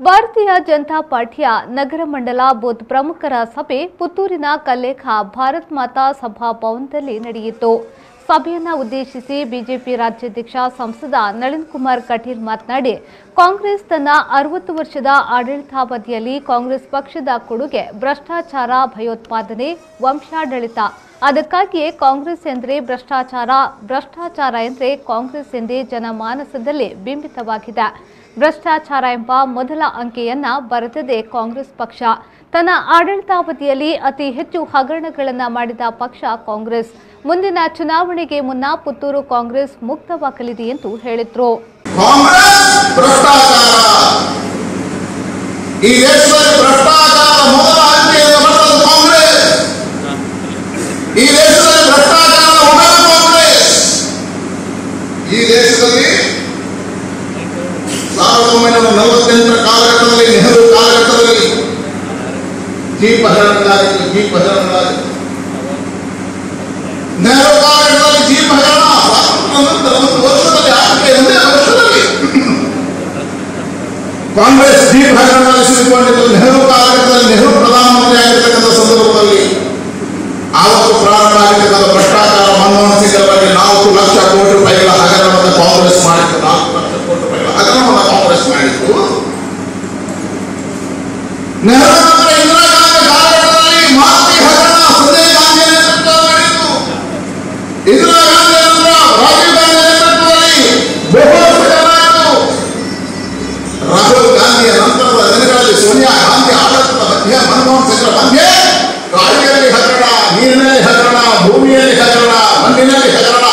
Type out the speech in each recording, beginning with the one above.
ಭಾರತೀಯ ಜನತಾ ಪಾರ್ಟಿಯ ನಗರ ಮಂಡಲ ಬೂತ್ ಪ್ರಮುಖರ ಸಭೆ ಪುತ್ತೂರಿನ ಕಲ್ಲೇಖ ಭಾರತ್ ಮಾತಾ ಸಭಾಭವನದಲ್ಲಿ ನಡೆಯಿತು. ಸಭೆಯನ್ನು ಉದ್ದೇಶಿಸಿ ಬಿಜೆಪಿ ರಾಜ್ಯಾಧ್ಯಕ್ಷ ಸಂಸದ ನಳಿನ್ ಕುಮಾರ್ ಕಟೀಲ್ ಮಾತನಾಡಿ, ಕಾಂಗ್ರೆಸ್ ತನ್ನ 60 ವರ್ಷದ ಆಡಳಿತಾವಧಿಯಲ್ಲಿ ಕಾಂಗ್ರೆಸ್ ಪಕ್ಷದ ಕೊಡುಗೆ ಭ್ರಷ್ಟಾಚಾರ, ಭಯೋತ್ಪಾದನೆ, ವಂಶಾಡಳಿತ. ಅದಕ್ಕಾಗಿಯೇ ಕಾಂಗ್ರೆಸ್ ಎಂದರೆ ಭ್ರಷ್ಟಾಚಾರ ಎಂದರೆ ಕಾಂಗ್ರೆಸ್ ಎಂದೇ ಜನಮಾನಸದಲ್ಲಿ ಬಿಂಬಿತವಾಗಿದೆ. ಭ್ರಷ್ಟಾಚಾರ ಎಂಬ ಮೊದಲ ಅಂಕೆಯನ್ನ ಬರೆದದೇ ಕಾಂಗ್ರೆಸ್ ಪಕ್ಷ. ತನ್ನ ಆಡಳಿತಾವಧಿಯಲ್ಲಿ ಅತಿ ಹೆಚ್ಚು ಹಗರಣಗಳನ್ನು ಮಾಡಿದ ಪಕ್ಷ ಕಾಂಗ್ರೆಸ್. ಮುಂದಿನ ಚುನಾವಣೆಗೆ ಮುನ್ನ ಪುತ್ತೂರು ಕಾಂಗ್ರೆಸ್ ಮುಕ್ತವಾಗಲಿದೆ ಎಂದು ಹೇಳಿದರು. ಕಾಲಘಟ್ಟದಲ್ಲಿ ನೆಹರು ಕಾಲಘಟ್ಟದಲ್ಲಿ ಜೀಪ್ ಹಗರಣಗಳಾಗಿತ್ತು. ನೆಹರು ಕಾಲಘಟ್ಟದಲ್ಲಿ ಜೀಪ್ ಹಗರಣ, ಸ್ವಾತಂತ್ರ್ಯ ನಂತರ 1 ವರ್ಷದಲ್ಲಿ ಆಗಲೇ ಒಂದೇ ವರ್ಷದಲ್ಲಿ ಕಾಂಗ್ರೆಸ್ ಜೀಪ್ ಹಗರಣದಲ್ಲಿ ಸಿಲುಕೊಂಡಿದ್ದು. ನೆಹರು ಕಾಲಘಟ್ಟದಲ್ಲಿ ನೆಹರು ಪ್ರಧಾನಮಂತ್ರಿ ಆಗಿರ್ತಕ್ಕಂಥ ಸಂದರ್ಭದಲ್ಲಿ ಆವತ್ತು ಪ್ರಾರಂಭ ಆಗಿರ್ತಕ್ಕಂಥ ಭ್ರಷ್ಟಾಚಾರ, ಮನಮೋಹನ್ ಸಿಂಗ್ ಬಗ್ಗೆ 4 ಲಕ್ಷ ಕೋಟಿ ರೂಪಾಯಿಗಳ ಹಗರಣವನ್ನು ಕಾಂಗ್ರೆಸ್ ಮಾಡಿತ್ತು. 4 ಲಕ್ಷ ಕೋಟಿ ರೂಪಾಯಿಗಳ ಹಗರಣವನ್ನು ಕಾಂಗ್ರೆಸ್ ಮಾಡಿತ್ತು. ನೆಹರು ನಂತರ ಇಂದಿರಾ ಗಾಂಧಿ ಕಾಲಘಟ್ಟದಲ್ಲಿ ಮಾತಿ ಹಗರಣ, ಸಂಜಯ್ ಗಾಂಧಿ ನೇತೃತ್ವ ಮಾಡಿತ್ತು. ಇಂದಿರಾ ಗಾಂಧಿ ನಂತರ ರಾಜೀವ್ ಗಾಂಧಿ ನೇತೃತ್ವದಲ್ಲಿ ಬಹು ಹಗರಣ ಆಯಿತು. ರಾಹುಲ್ ಗಾಂಧಿಯ ನಂತರದ ದಿನಗಳಲ್ಲಿ ಸೋನಿಯಾ ಗಾಂಧಿ ಆಡಳಿತದ ಮಧ್ಯೆ, ಮನಮೋಹನ್ ಸಿಂಗ್ ಮಧ್ಯೆ ಗಾಳಿಯಲ್ಲಿ ಹಗರಣ, ನೀರಿನಲ್ಲಿ ಹಗರಣ, ಭೂಮಿಯಲ್ಲಿ ಹಗರಣ, ಮಣ್ಣಿನಲ್ಲಿ ಹಗರಣ,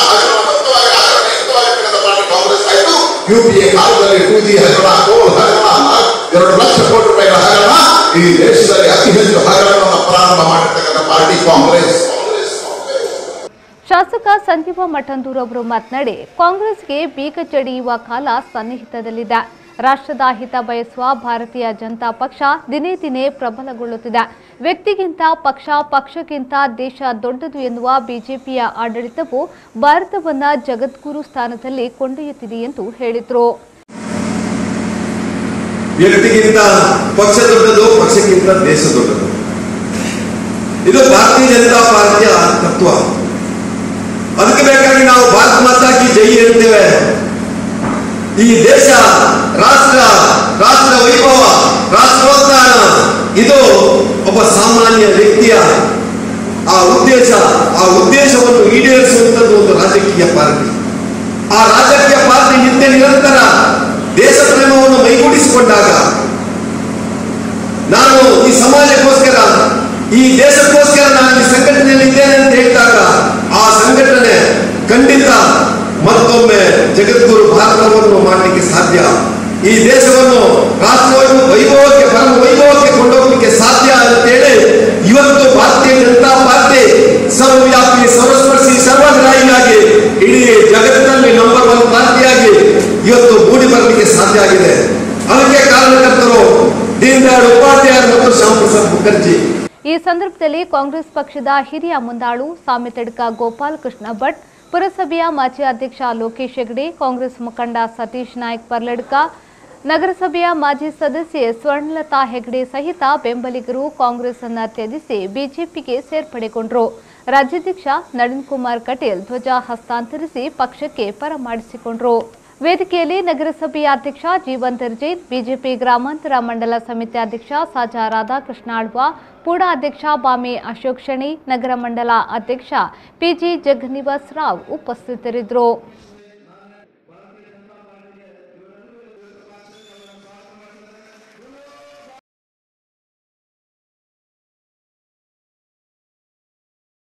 ಕಾಂಗ್ರೆಸ್ ಆಯಿತು. ಯುಪಿಎ ಕಾಲದಲ್ಲಿ 2G ಹಗರಣ, ಕೋಲ್ ಹಗರಣ, 2 ಲಕ್ಷ ಕೋಟಿ ರೂಪಾಯಿಗಳ ಹಗರಣ. ಈ ದೇಶದಲ್ಲಿ ಅತಿ ಹೆಚ್ಚು ಹಗರಣವನ್ನು ಪ್ರಾರಂಭ ಮಾಡಿರ್ತಕ್ಕಂಥ ಪಾರ್ಟಿ ಕಾಂಗ್ರೆಸ್. ಶಾಸಕ ಸಂಜೀವ ಮಠಂದೂರ್ ಅವರು ಮಾತನಾಡಿ, ಕಾಂಗ್ರೆಸ್ಗೆ ಬೀಗ ಜಡಿಯುವ ಕಾಲ ಸನ್ನಿಹಿತದಲ್ಲಿದೆ. ರಾಷ್ಟ್ರದ ಹಿತ ಬಯಸುವ ಭಾರತೀಯ ಜನತಾ ಪಕ್ಷ ದಿನೇ ದಿನೇ ಪ್ರಬಲಗೊಳ್ಳುತ್ತಿದೆ. ವ್ಯಕ್ತಿಗಿಂತ ಪಕ್ಷ, ಪಕ್ಷಕ್ಕಿಂತ ದೇಶ ದೊಡ್ಡದು ಎನ್ನುವ ಬಿಜೆಪಿಯ ಆಡಳಿತವು ಭಾರತವನ್ನ ಜಗದ್ಗುರು ಸ್ಥಾನದಲ್ಲಿ ಕೊಂಡೊಯ್ಯುತ್ತಿದೆ ಎಂದು ಹೇಳಿದರು. ವ್ಯಕ್ತಿಗಿಂತ ಪಕ್ಷ ದೊಡ್ಡದು, ಪಕ್ಷಕ್ಕಿಂತ ದೇಶ ದೊಡ್ಡದು. ಇದು ಭಾರತೀಯ ಜನತಾ ಪಾರ್ಟಿಯ ತತ್ವ. ಅದಕ್ಕೆ ಬೇಕಾಗಿ ನಾವು ಭಾರತ್ ಮಾತಾ ಕಿ ಜೈ ಹೇಳ್ತೇವೆ. ಈ ದೇಶ, ರಾಷ್ಟ್ರ ವೈಭವ, ರಾಷ್ಟ್ರೋತ್ಥಾನ, ಇದು ಒಬ್ಬ ಸಾಮಾನ್ಯ ವ್ಯಕ್ತಿಯ ಆ ಉದ್ದೇಶವನ್ನು ಈಡೇರಿಸುವಂಥದ್ದು ಒಂದು ರಾಜಕೀಯ ಪಾರ್ಟಿ. ಆ ರಾಜಕೀಯ ಪಾರ್ಟಿ ನಿರಂತರ ದೇಶ ಪ್ರೇಮವನ್ನು ಮೈಗೂಡಿಸಿಕೊಂಡಾಗ, ನಾನು ಈ ಸಮಾಜಕ್ಕೋಸ್ಕರ, ಈ ದೇಶಕ್ಕೋಸ್ಕರ ನಾನು ಈ ಸಂಘಟನೆಯಲ್ಲಿ ಇದ್ದೇನೆ ಅಂತ ಹೇಳಿದಾಗ, ಆ ಸಂಘಟನೆ ಖಂಡಿತ ಮತ್ತೊಮ್ಮೆ ಜಗದ್ಗುರು ಭಾರತವನ್ನು ಮಾಡಲಿಕ್ಕೆ ಸಾಧ್ಯ. ಈ ದೇಶವನ್ನು ರಾಷ್ಟ್ರವನ್ನು ವೈಭವಕ್ಕೆ, ಪರಮ ವೈಭವಕ್ಕೆ ಕೊಂಡೋಗಲಿಕ್ಕೆ ಸಾಧ್ಯ ಅಂತೇಳಿ ಇವತ್ತು ಭಾರತೀಯ ಜನತಾ ಪಾರ್ಟಿ ಸರ್ವವ್ಯಾಪಿ, ಸರ್ವಸ್ಪರ್ಶಿ, ಸರ್ವಗ್ರಾಹಿಯಾಗಿ ಇಡೀ ಜಗತ್ತಿನಲ್ಲಿ ನಂಬರ್ 1 ಪಾರ್ಟಿಯಾಗಿ ಇವತ್ತು ಮೂಡಿ ಬರಲಿಕ್ಕೆ ಸಾಧ್ಯ ಆಗಿದೆ. ಅದಕ್ಕೆ ಕಾರಣಕರ್ತರು ದೀನ್ ದಯಾಳ್ ಉಪಾಧ್ಯಾಯ ಮತ್ತು ಶ್ಯಾಮ್ ಪ್ರಸಾದ್ ಮುಖರ್ಜಿ. ಈ ಸಂದರ್ಭದಲ್ಲಿ ಕಾಂಗ್ರೆಸ್ ಪಕ್ಷದ ಹಿರಿಯ ಮುಂದಾಳು ಸಾಮೆತಡ್ಕ ಗೋಪಾಲ್ ಕೃಷ್ಣ ಭಟ್, ಪುರಸಭೆಯ ಮಾಜಿ ಅಧ್ಯಕ್ಷ ಲೋಕೇಶ್ ಹೆಗಡೆ, ಕಾಂಗ್ರೆಸ್ ಮುಖಂಡ ಸತೀಶ್ ನಾಯ್ಕ್ ಪರ್ಲಡ್ಕ, ನಗರಸಭೆಯ ಮಾಜಿ ಸದಸ್ಯೆ ಸ್ವರ್ಣಲತಾ ಹೆಗಡೆ ಸಹಿತ ಬೆಂಬಲಿಗರು ಕಾಂಗ್ರೆಸ್ ಅನ್ನು ತ್ಯಜಿಸಿ ಬಿಜೆಪಿಗೆ ಸೇರ್ಪಡೆಗೊಂಡರು. ರಾಜ್ಯಾಧ್ಯಕ್ಷ ನಳಿನ್ ಕುಮಾರ್ ಕಟೀಲ್ ಧ್ವಜ ಹಸ್ತಾಂತರಿಸಿ ಪಕ್ಷಕ್ಕೆ ಬರಮಾಡಿಸಿಕೊಂಡರು. ವೇದಿಕೆಯಲ್ಲಿ ನಗರಸಭೆಯ ಅಧ್ಯಕ್ಷ ಜೀವನ್ ದರ್ಜೇನ್, ಬಿಜೆಪಿ ಗ್ರಾಮಾಂತರ ಮಂಡಲ ಸಮಿತಿ ಅಧ್ಯಕ್ಷ ಸಾಜಾ ರಾಧಾಕೃಷ್ಣ ಆಳ್ವ, ಪೂಡಾ ಅಧ್ಯಕ್ಷ ಬಾಮೆ ಅಶೋಕ್ ಶಣಿ, ನಗರ ಮಂಡಲ ಅಧ್ಯಕ್ಷ ಪಿಜಿ ಜಗನ್ನಿವಾಸ್ ರಾವ್ ಉಪಸ್ಥಿತರಿದ್ದರು.